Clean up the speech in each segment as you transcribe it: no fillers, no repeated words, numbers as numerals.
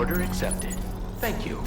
Order accepted. Thank you.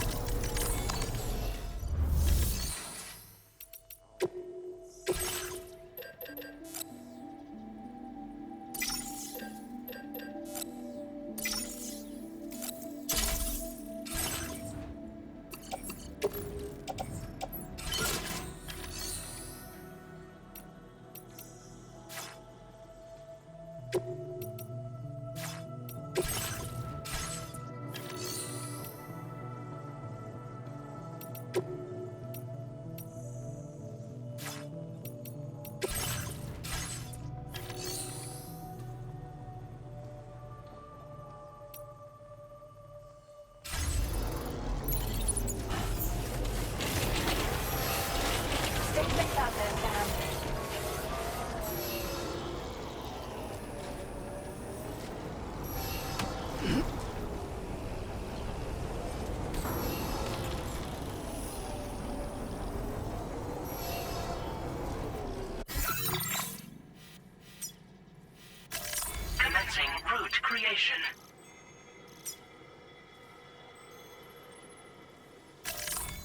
Commencing route creation.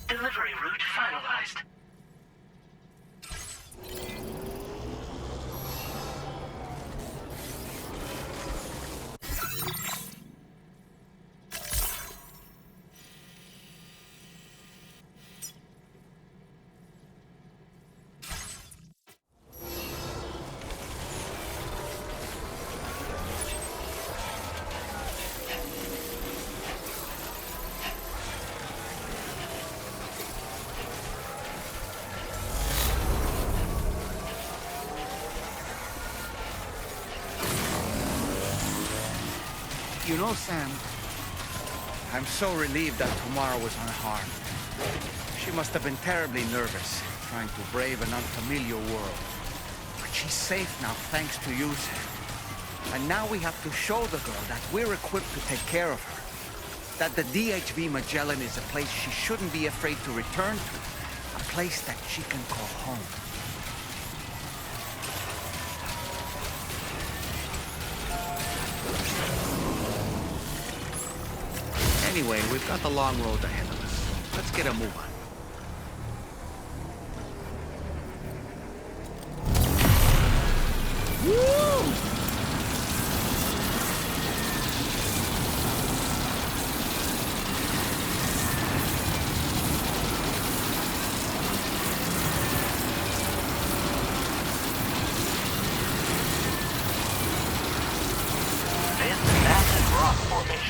Delivery route finalized. You know, Sam, I'm so relieved that Tomorrow was unharmed. She must have been terribly nervous, trying to brave an unfamiliar world. But she's safe now, thanks to you, Sam. And now we have to show the girl that we're equipped to take care of her. That the DHV Magellan is a place she shouldn't be afraid to return to. A place that she can call home. Anyway, we've got the long road ahead of us. Let's get a move on. Woo!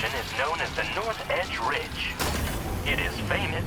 Is known as the North Edge Ridge. It is famous.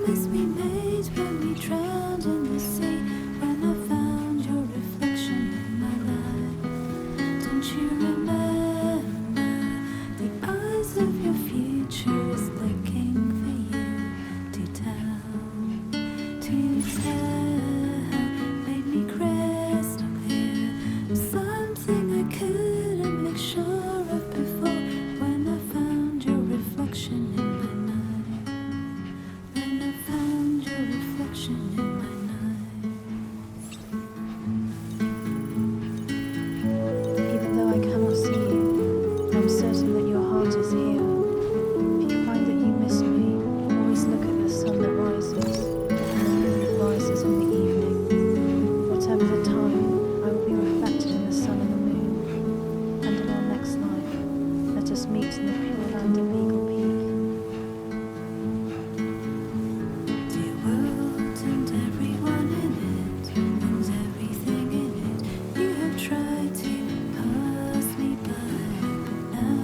promise we made when we drowned in the sea. When I found your reflection in my life. Don't you remember? The eyes of your future is looking for you to tell. To tell. Made me crystal clear. Something I couldn't make sure of before. When I found your reflection in my night. When I found your reflection in my night. Even though I cannot see you, I'm certain that your heart is here. If you find that you miss me, always look at the sun that rises, and the moon that rises in the evening. Whatever the time, I will be reflected in the sun and the moon. And in our next life, let us meet in the pure land of Eagle Peak. Dear world and everyone in it, and everything in it. You have tried to pass me by, but now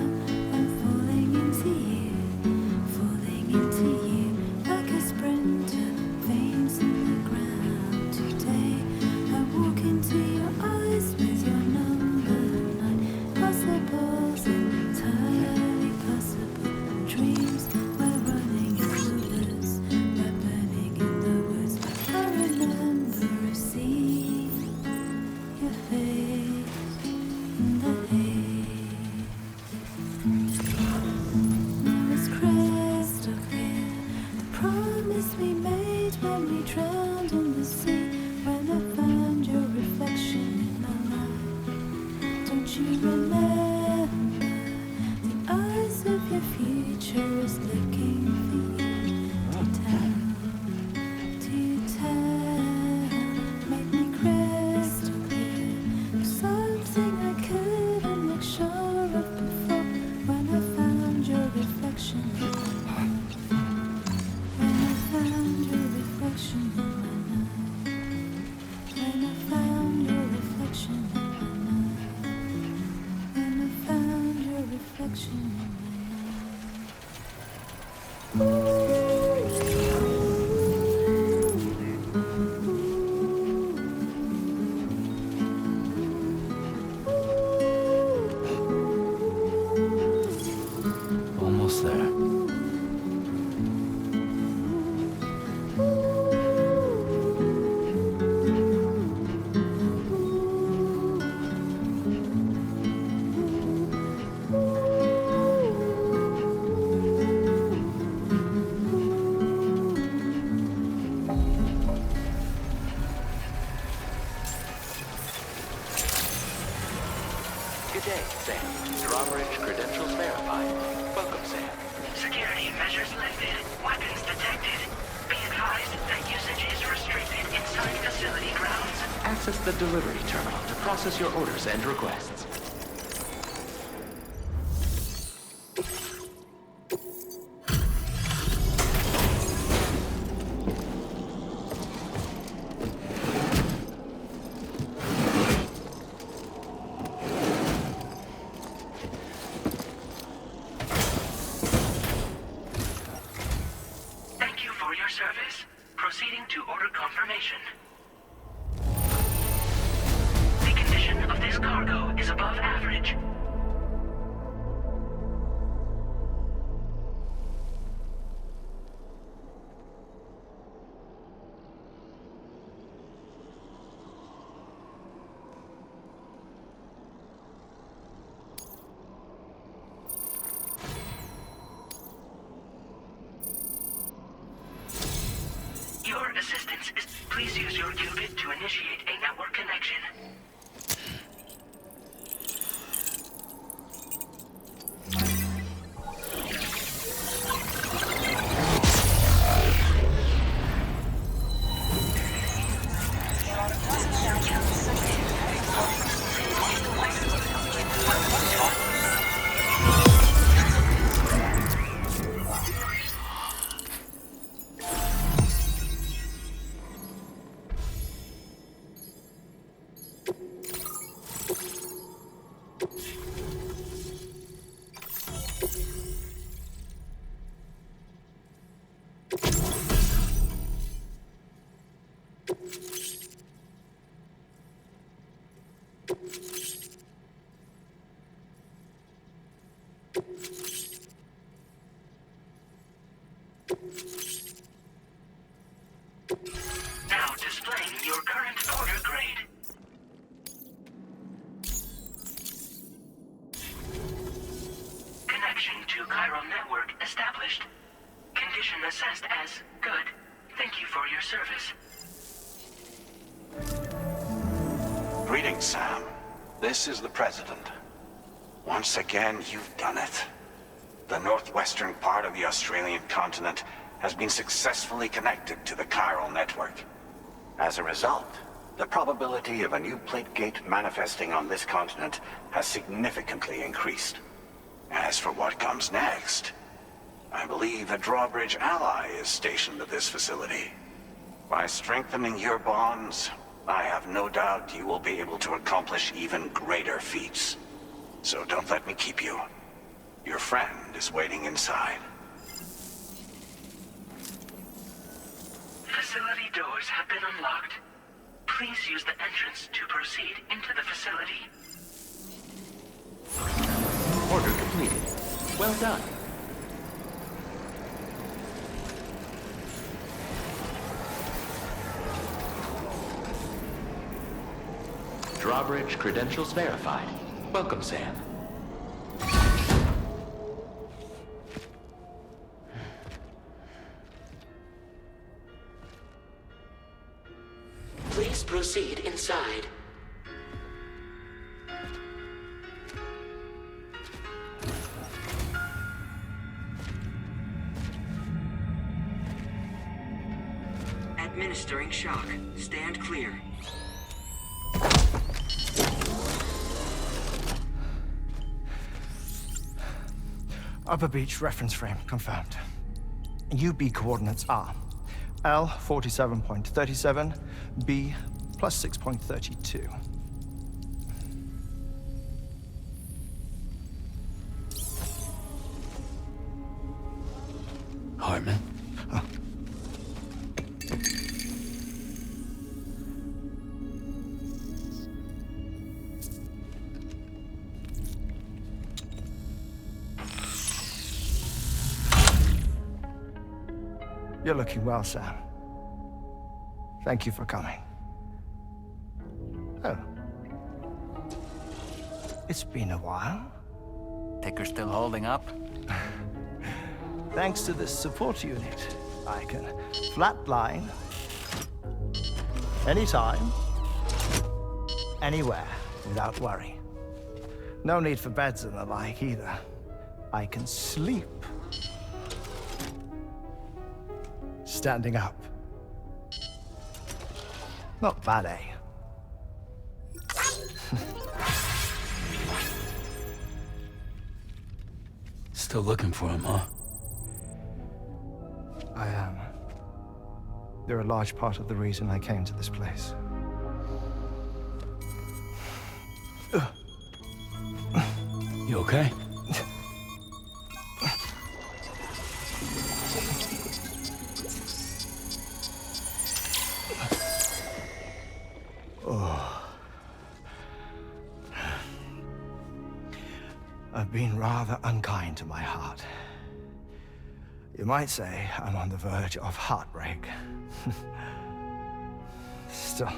I'm falling into you, like a sprinter, veins in the ground. Today I walk into your eyes with your number 9. Possibles, entirely possible dreams. We're running in the woods, we're burning in the woods. I remember seeing your face in the haze. Now it's crystal clear, the promise we made when we drowned in the sea. When I found your reflection in my life. Don't you remember? The eyes of your future is looking for you to tell. To tell. Make me crystal clear. Something I couldn't make sure of before. When I found your reflection in my night. When I found your reflection in my night. When I found your reflection in my night. When I found your reflection in my night. Almost there. Good day, Sam. Drawbridge credentials verified. Welcome, Sam. Security measures lifted. Weapons detected. Be advised that usage is restricted inside facility grounds. Access the delivery terminal to process your orders and requests. Thank you for your service. Proceeding to order confirmation. The condition of this cargo is above average. Your assistance is... Please use your qubit to initiate a network connection. Now displaying your current order grade. Connection to chiral network established. Condition assessed as good. Thank you for your service. Greetings, Sam. This is the President. Once again, you've done it. The northwestern part of the Australian continent has been successfully connected to the chiral network. As a result, the probability of a new plate gate manifesting on this continent has significantly increased. As for what comes next, I believe a drawbridge ally is stationed at this facility. By strengthening your bonds, I have no doubt you will be able to accomplish even greater feats. So don't let me keep you. Your friend is waiting inside. Facility doors have been unlocked. Please use the entrance to proceed into the facility. Order completed. Well done. Drawbridge credentials verified. Welcome, Sam. Please proceed inside. Administering shock. Stand clear. Upper beach reference frame confirmed. UB coordinates are L 47.37, B plus 6.32. Heartman? You're looking well, Sam. Thank you for coming. Oh. It's been a while. Ticker still holding up? Thanks to this support unit, I can flatline anytime, anywhere, without worry. No need for beds and the like either. I can sleep standing up. Not bad, eh? Still looking for him, huh? I am. They're a large part of the reason I came to this place. You okay? I've been rather unkind to my heart. You might say I'm on the verge of heartbreak. Still,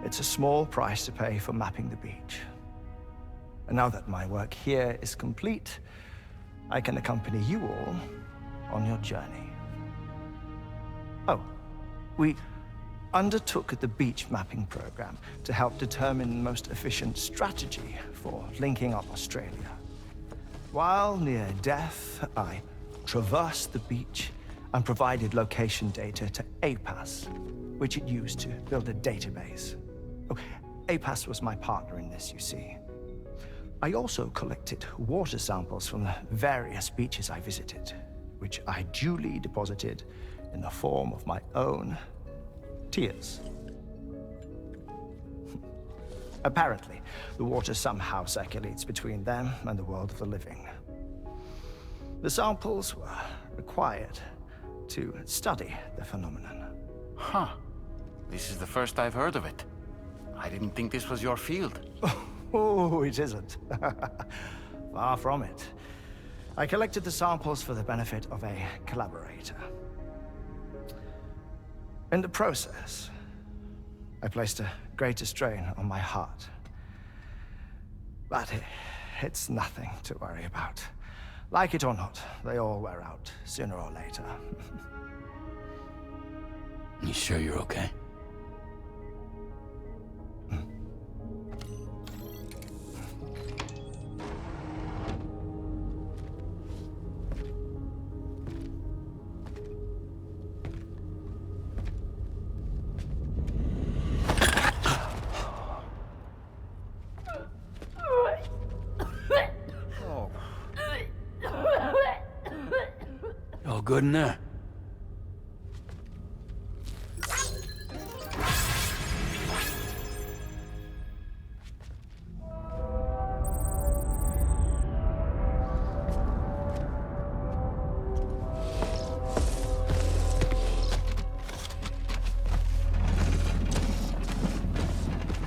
it's a small price to pay for mapping the beach. And now that my work here is complete, I can accompany you all on your journey. Oh, we undertook the beach mapping program to help determine the most efficient strategy for linking up Australia. While near death, I traversed the beach and provided location data to APAS, which it used to build a database. Oh, APAS was my partner in this, you see. I also collected water samples from the various beaches I visited, which I duly deposited in the form of my own tears. Apparently, the water somehow circulates between them and the world of the living. The samples were required to study the phenomenon. Huh. This is the first I've heard of it. I didn't think this was your field. Oh, it isn't. Far from it. I collected the samples for the benefit of a collaborator. In the process, I placed a greater strain on my heart. But it's nothing to worry about. Like it or not, they all wear out, sooner or later. You sure you're okay? All good in there?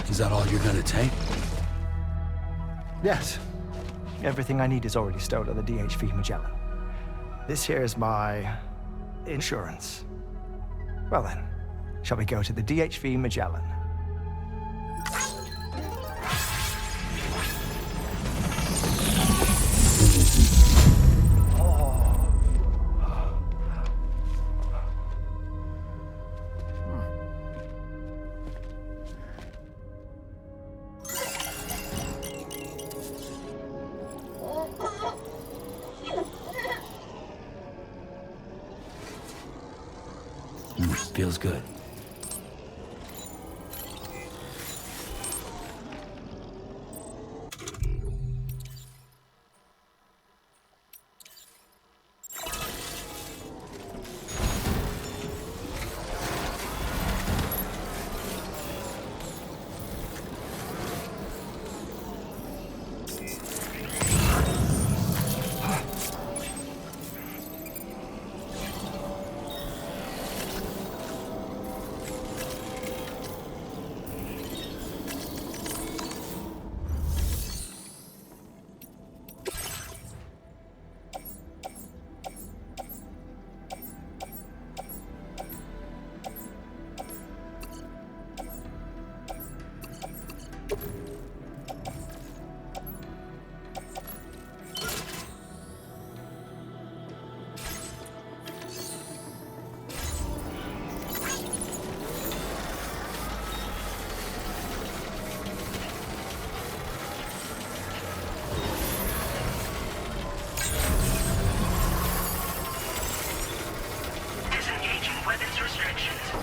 Is that all you're gonna take? Yes. Everything I need is already stowed on the DHV Magellan. This here is my insurance. Well then, shall we go to the DHV Magellan? Feels good.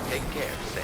Take care, Sam.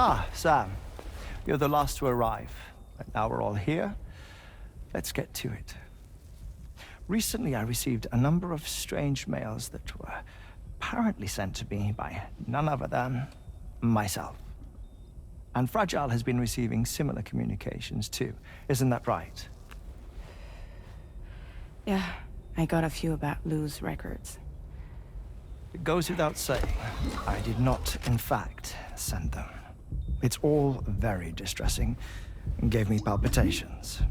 Ah, Sam. You're the last to arrive. But now we're all here. Let's get to it. Recently, I received a number of strange mails that were apparently sent to me by none other than myself. And Fragile has been receiving similar communications too. Isn't that right? Yeah, I got a few about Lou's records. It goes without saying, I did not, in fact, send them. It's all very distressing and gave me palpitations.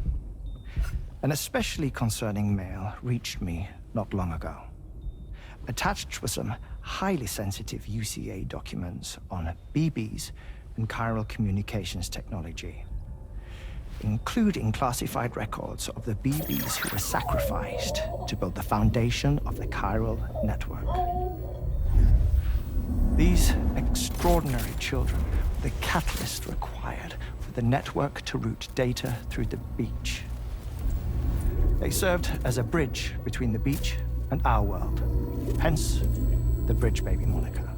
An especially concerning mail reached me not long ago. Attached were some highly sensitive UCA documents on BBs and chiral communications technology. including classified records of the BBs who were sacrificed to build the foundation of the chiral network. These extraordinary children were the catalyst required for the network to route data through the beach. They served as a bridge between the beach and our world, hence the Bridge Baby moniker.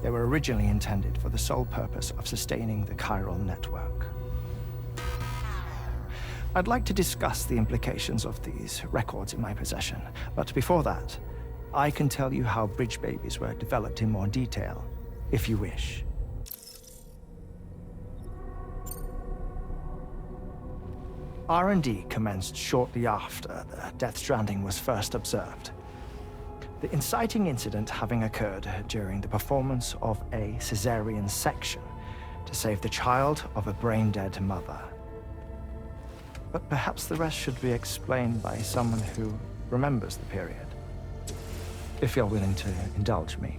They were originally intended for the sole purpose of sustaining the chiral network. I'd like to discuss the implications of these records in my possession, but before that, I can tell you how Bridge Babies were developed in more detail, if you wish. R&D commenced shortly after the Death Stranding was first observed. The inciting incident having occurred during the performance of a cesarean section to save the child of a brain-dead mother. But perhaps the rest should be explained by someone who remembers the period. If you're willing to indulge me.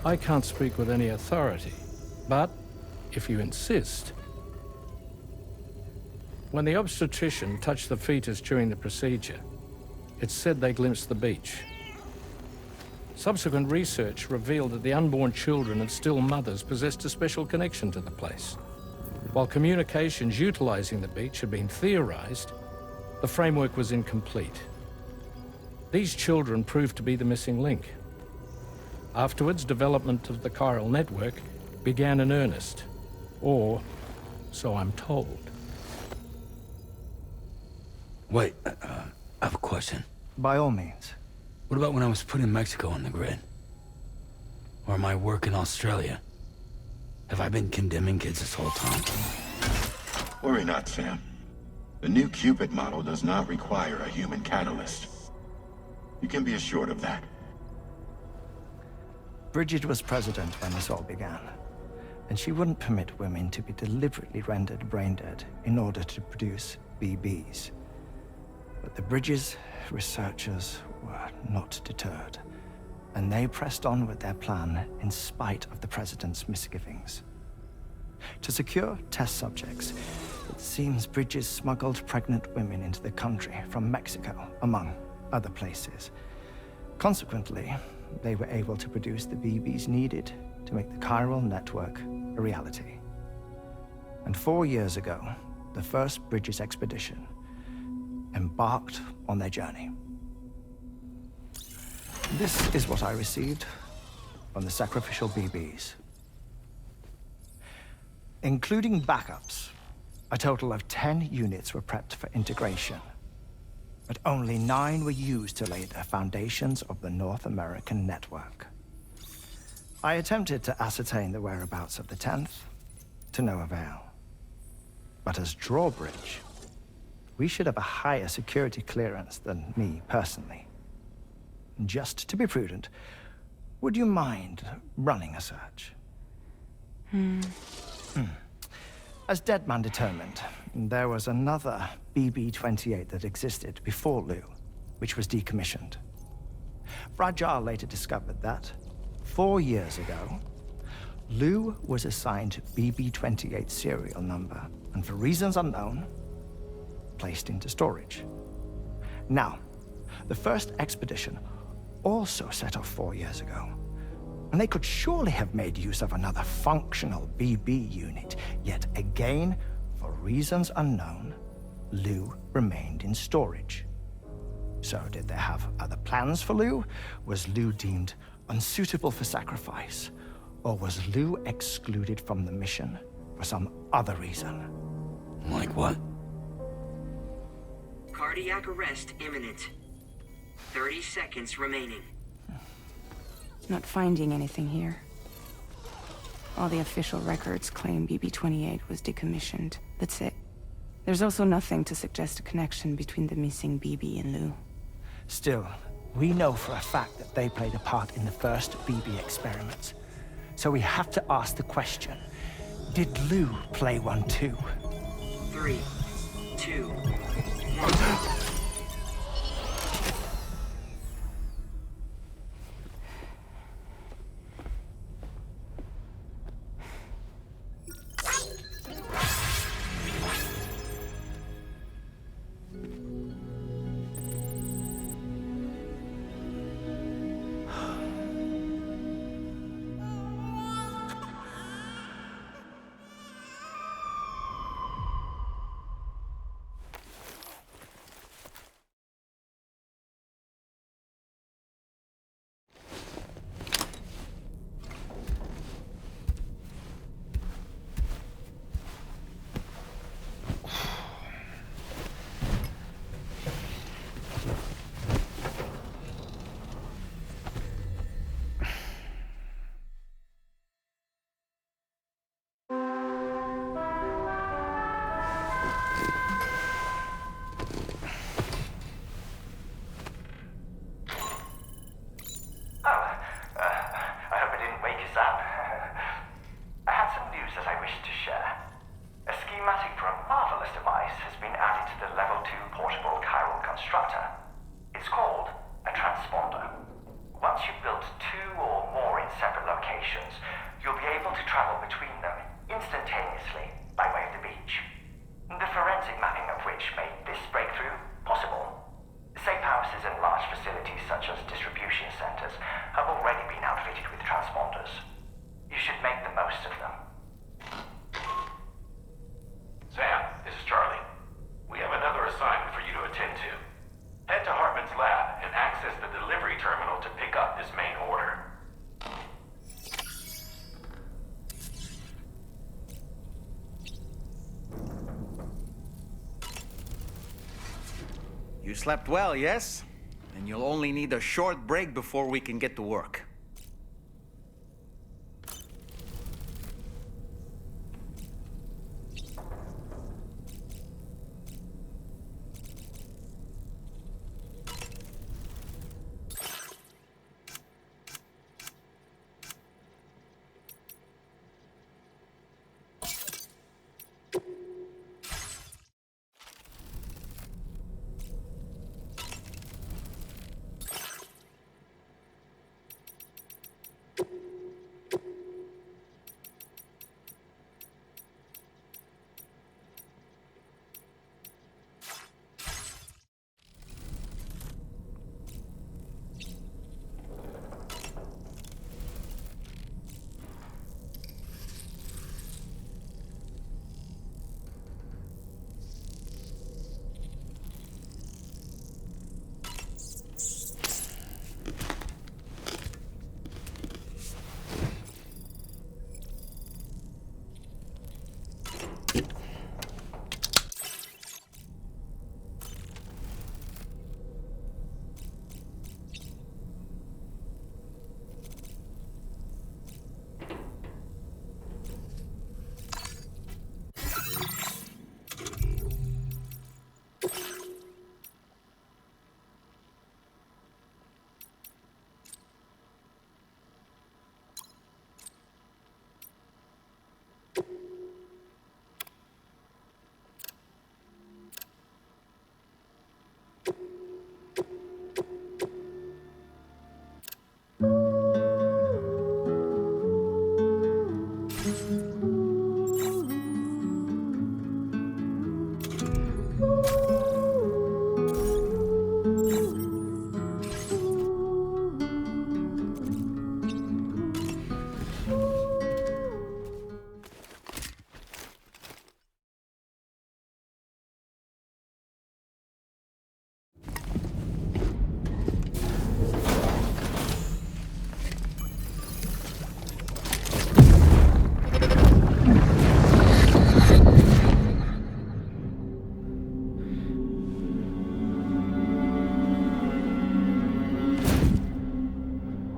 I can't speak with any authority, but if you insist. When the obstetrician touched the fetus during the procedure, it's said they glimpsed the beach. Subsequent research revealed that the unborn children of still mothers possessed a special connection to the place. While communications utilizing the beach had been theorized, the framework was incomplete. These children proved to be the missing link. Afterwards, development of the chiral network began in earnest, or so I'm told. Wait, I have a question. By all means. What about when I was putting Mexico on the grid? Or my work in Australia? Have I been condemning kids this whole time? Worry not, Sam. The new Cupid model does not require a human catalyst. You can be assured of that. Bridget was president when this all began, and she wouldn't permit women to be deliberately rendered brain-dead in order to produce BBs. But the Bridges researchers were not deterred, and they pressed on with their plan in spite of the president's misgivings. To secure test subjects, it seems Bridges smuggled pregnant women into the country from Mexico, among other places. Consequently, they were able to produce the BBs needed to make the chiral network a reality. And 4 years ago, the first Bridges expedition embarked on their journey. This is what I received from the sacrificial BBs. Including backups, a total of 10 units were prepped for integration, but only 9 were used to lay the foundations of the North American network. I attempted to ascertain the whereabouts of the 10th, to no avail. But as drawbridge, we should have a higher security clearance than me personally. Just to be prudent, would you mind running a search? As Deadman determined, there was another BB-28 that existed before Lou, which was decommissioned. Fragile later discovered that, 4 years ago, Lou was assigned BB-28 serial number, and for reasons unknown, placed into storage. Now, the first expedition also set off 4 years ago, and they could surely have made use of another functional BB unit, yet again, for reasons unknown, Lou remained in storage. So did they have other plans for Lou? Was Lou deemed unsuitable for sacrifice? Or was Lou excluded from the mission for some other reason? Like what? Cardiac arrest imminent. 30 seconds remaining. Not finding anything here. All the official records claim BB-28 was decommissioned. That's it. There's also nothing to suggest a connection between the missing BB and Lou. Still, we know for a fact that they played a part in the first BB experiments. So we have to ask the question, did Lou play one too? 3, 2, 1. constructor. It's called a transponder. Once you've built 2 or more in separate locations, you'll be able to travel between them instantaneously by way of the beach. The forensic mapping of which made this breakthrough possible. Safe houses and large facilities such as distribution centers have already been outfitted with transponders. You should make the most of them. Sam, this is Charlie. We have another assignment for you to attend to. Head to Heartman's lab and access the delivery terminal to pick up this main order. You slept well, yes? And you'll only need a short break before we can get to work.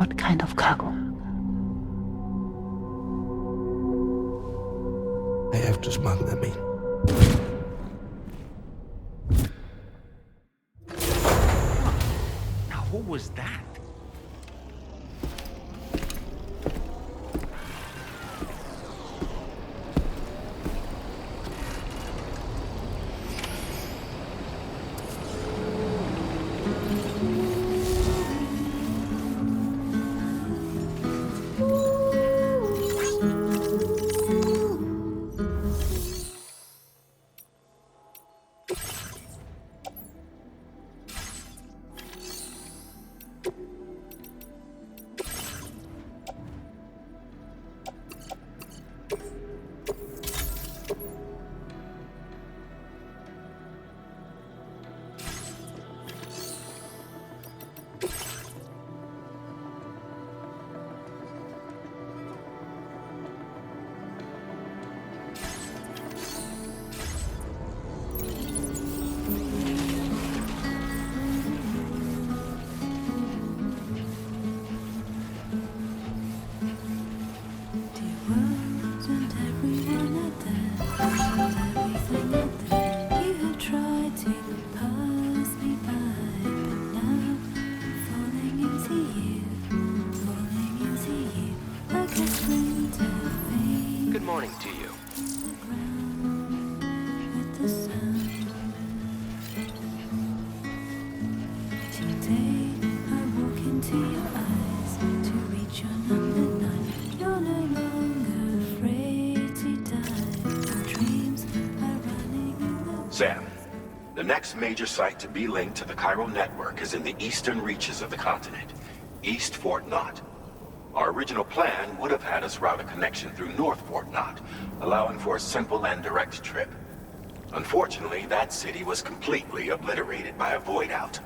What kind of cargo? I have to smuggle them in. Now, who was that? Good morning to you. Sam, the next major site to be linked to the chiral network is in the eastern reaches of the continent, East Fort Knott. Our original plan would have had us route a connection through North Fort Knott, allowing for a simple and direct trip. Unfortunately, that city was completely obliterated by a void out.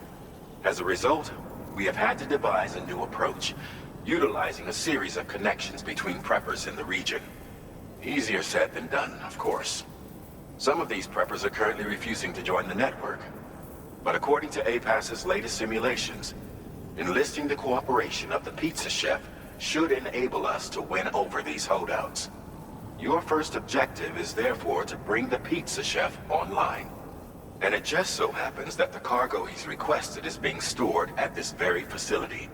As a result, we have had to devise a new approach, utilizing a series of connections between preppers in the region. Easier said than done, of course. Some of these preppers are currently refusing to join the network. But according to APAS's latest simulations, enlisting the cooperation of the pizza chef should enable us to win over these holdouts. Your first objective is therefore to bring the pizza chef online. And it just so happens that the cargo he's requested is being stored at this very facility.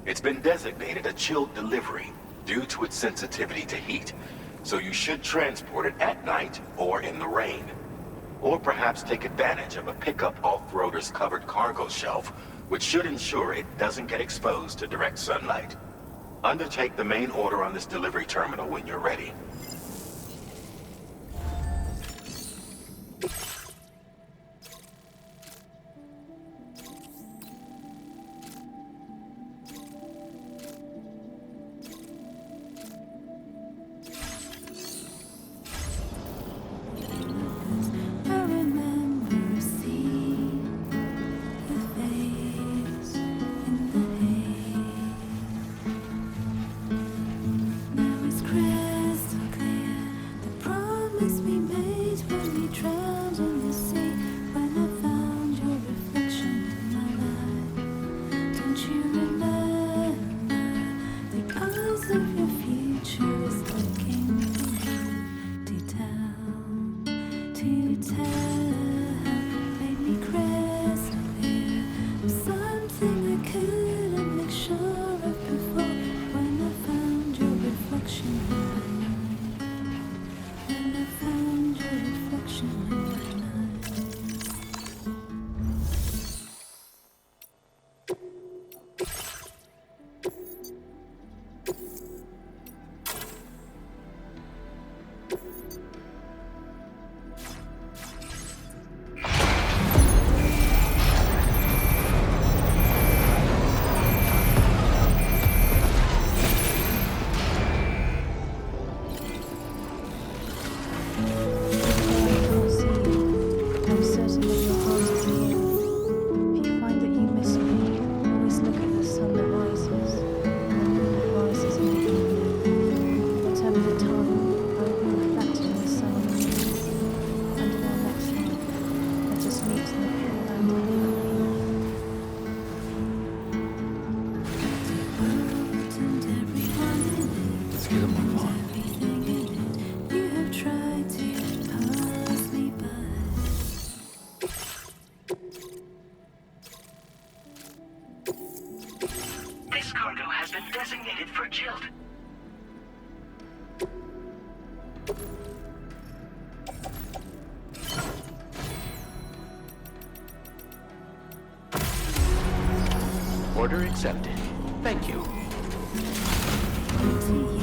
It's been designated a chilled delivery due to its sensitivity to heat, so you should transport it at night or in the rain. Or perhaps take advantage of a pickup off-roader's covered cargo shelf, which should ensure it doesn't get exposed to direct sunlight. Undertake the main order on this delivery terminal when you're ready. Designated for chilled. Order accepted. Thank you. Feels good.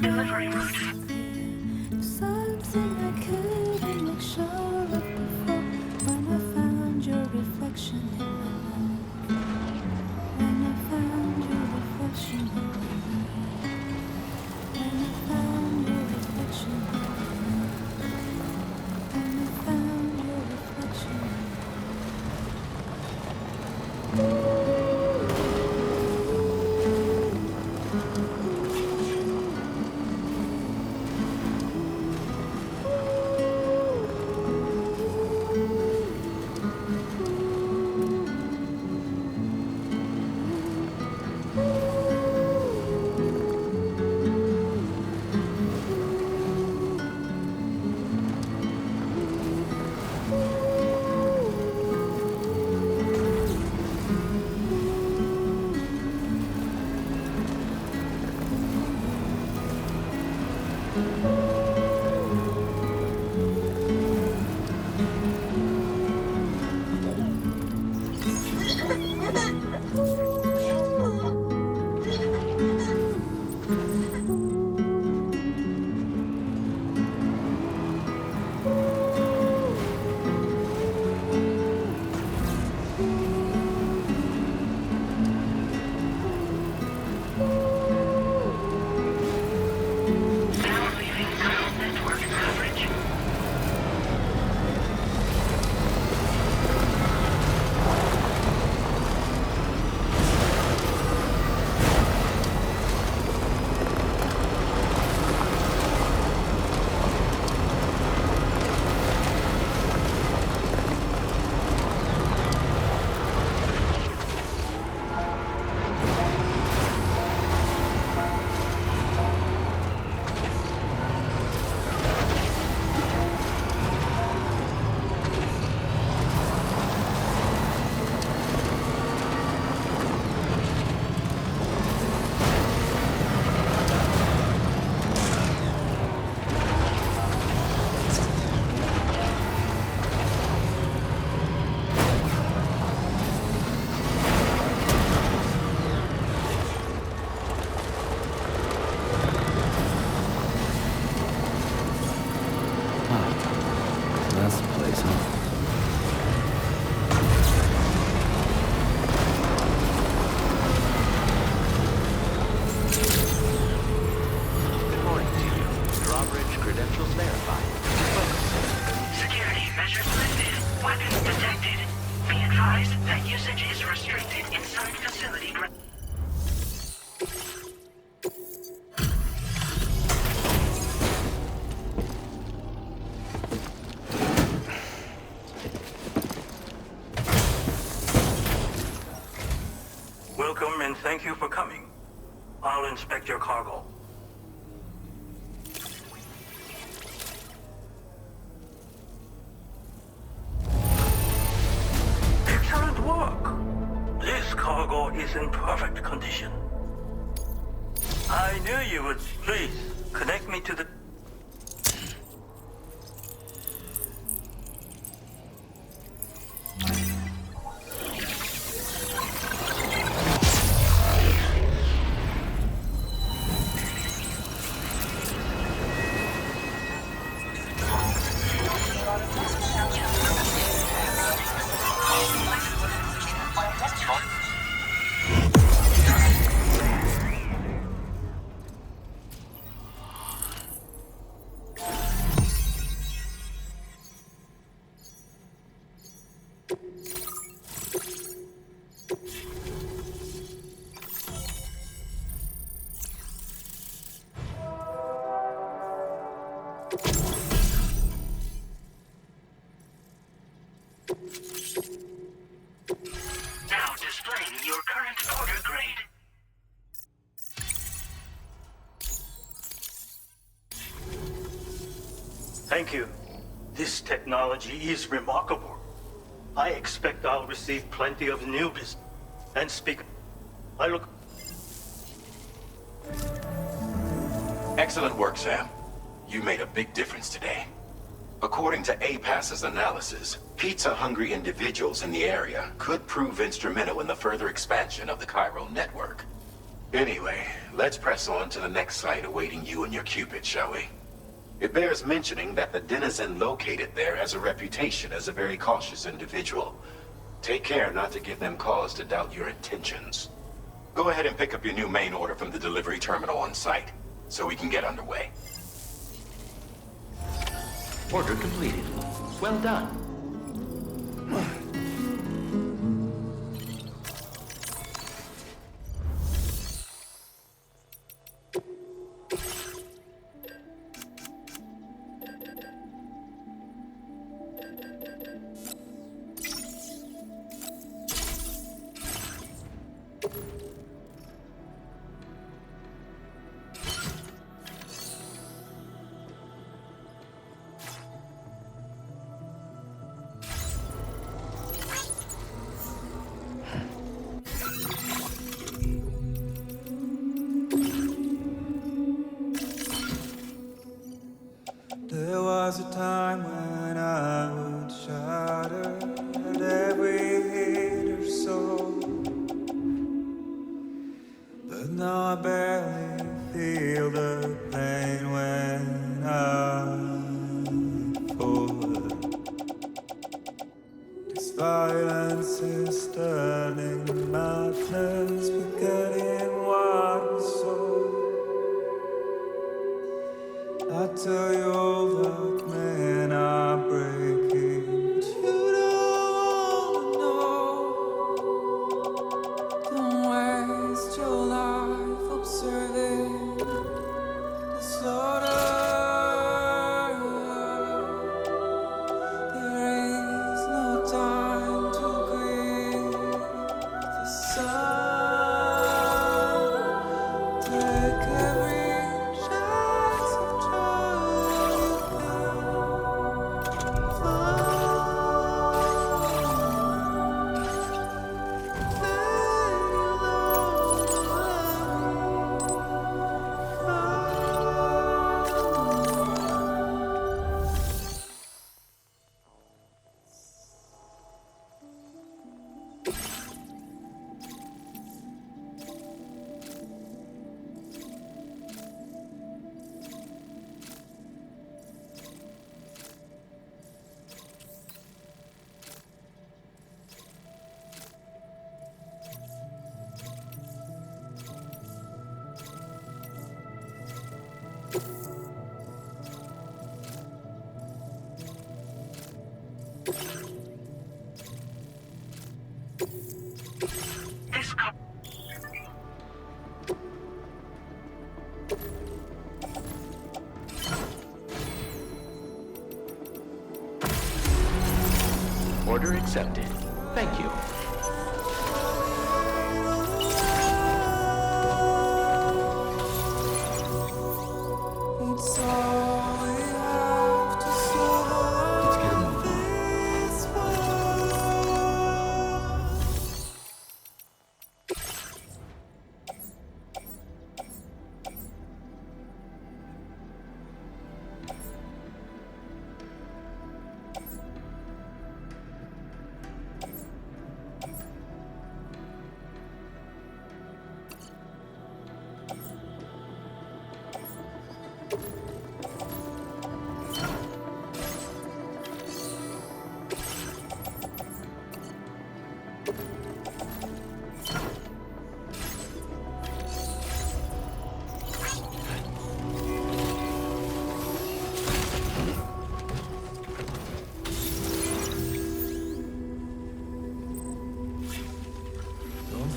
Delivery route. That's the place, huh? Good morning to you. Drawbridge credentials verified. Security measures lifted. Weapons detected. Be advised that usage is restricted inside facility grounds. Welcome and thank you for coming. I'll inspect your cargo. Excellent work. This cargo is in perfect condition. I knew you would. Please, connect me to the... Now displaying your current order grade. Thank you. This technology is remarkable. I expect I'll receive plenty of new business. And speak... I look... Excellent work, Sam. You made a big difference today. According to APAS's analysis, pizza-hungry individuals in the area could prove instrumental in the further expansion of the Cairo network. Anyway, let's press on to the next site awaiting you and your Cupid, shall we? It bears mentioning that the denizen located there has a reputation as a very cautious individual. Take care not to give them cause to doubt your intentions. Go ahead and pick up your new main order from the delivery terminal on site, so we can get underway. Order completed. Well done. There was a time when I would shatter at every hit or so, but now I barely feel the pain when I fall. This violence is turning madness, forgetting what was so. I tell you all that men are breaking, but you don't know. Don't waste your life observing disorder. There is no time to grieve the sun. Take every chance of joy you can Order accepted. Thank you. It's all we have to survive this world.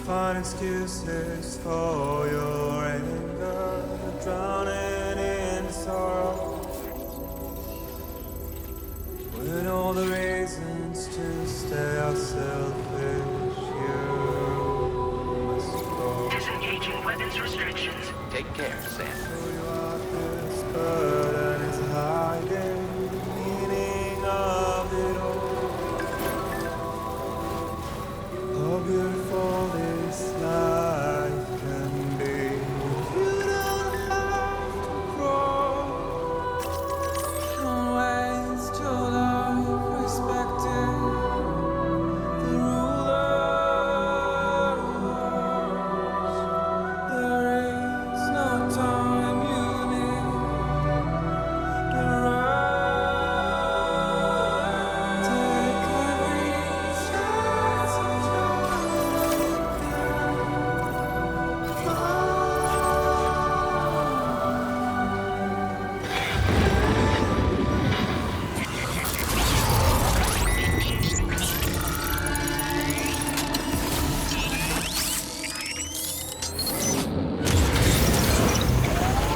Find excuses for your anger, drowning in sorrow, when all the reasons to stay are selfish. You must go. Disengaging weapons restrictions. Take care, Sam. This burden is hiding the meaning of it all. How beautiful this life can be. You don't have to grow. Don't waste your life respecting the rulers. There is no time you need to run. Take every chance of joy.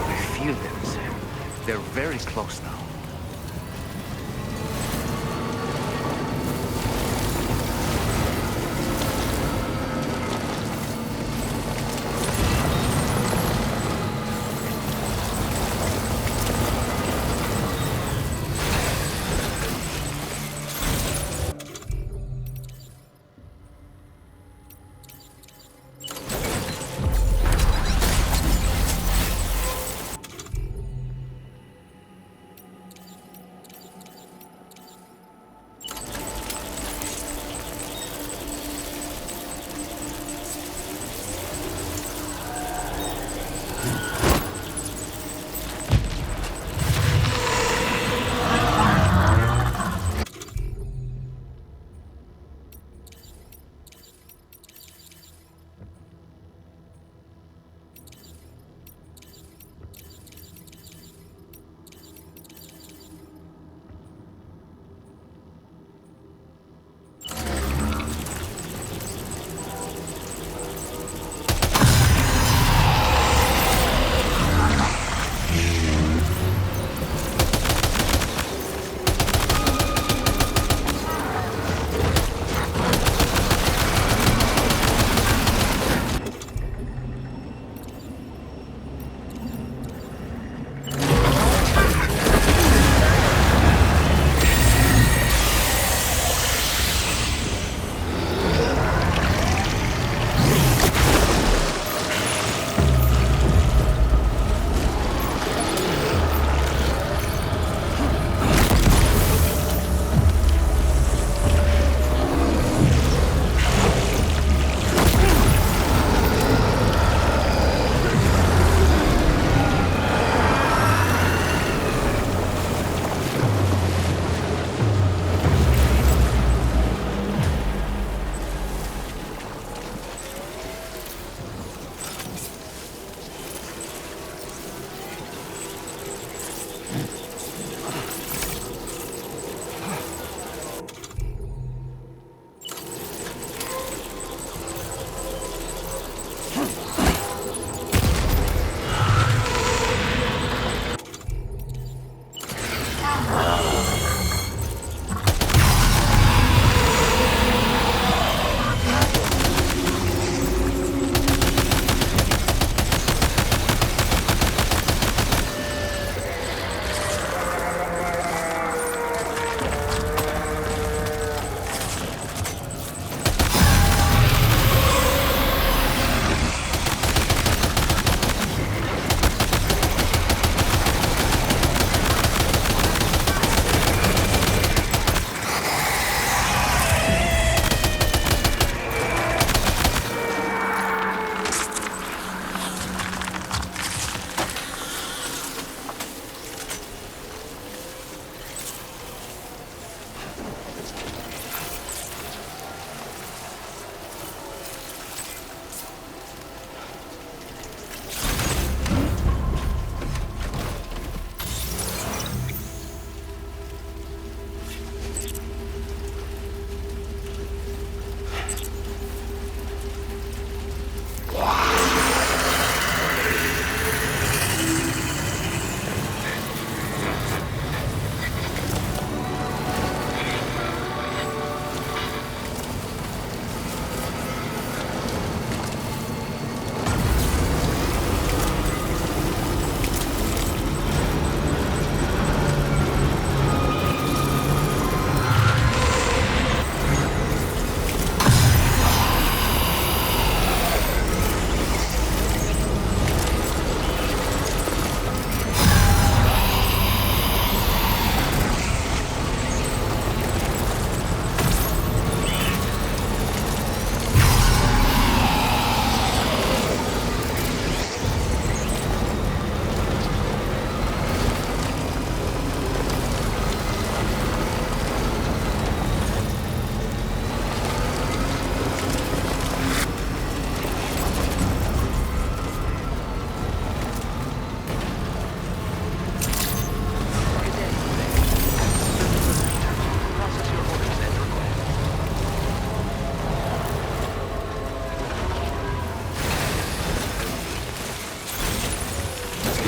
I feel them, Sam. They're very close now.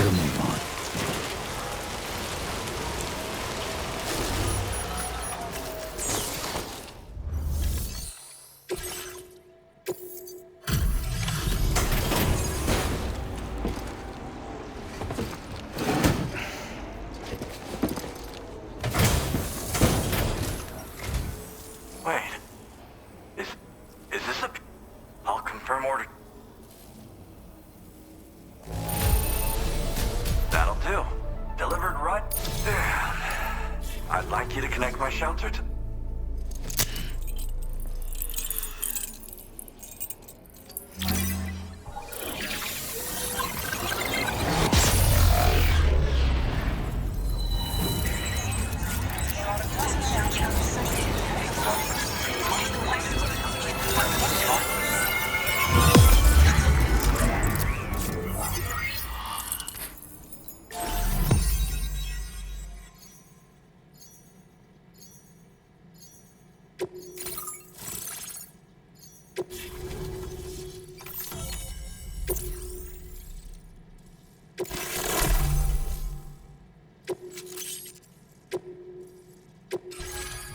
to move on. Wait. Is this a... I'll confirm order. That'll do. Delivered right there. I'd like you to connect my shelter to...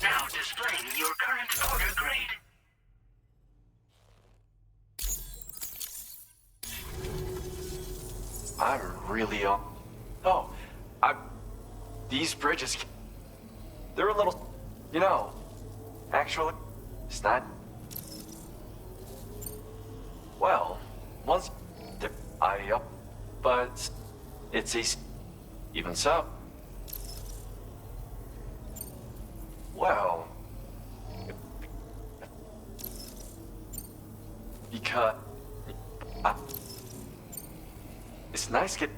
Now displaying your current order grade. I'm really these bridges... They're a little... You know... Actually... It's not... Well... Once... But... It's easy... Even so... Well... Because... It's nice get...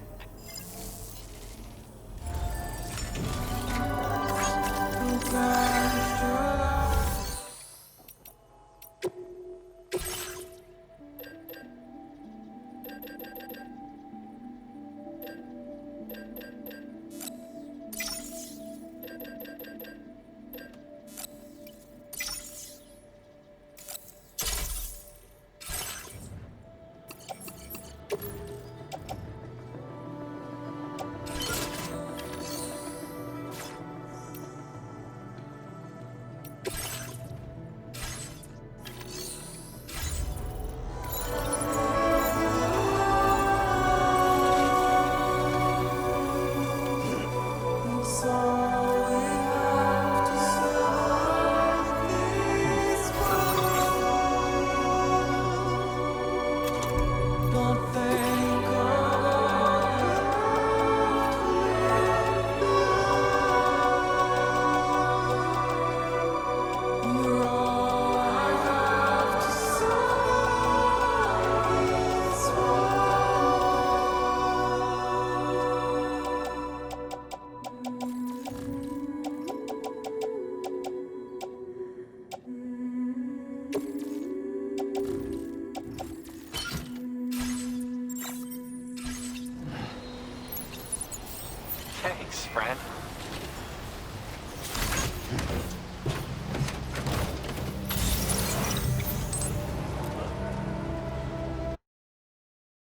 Thanks, friend.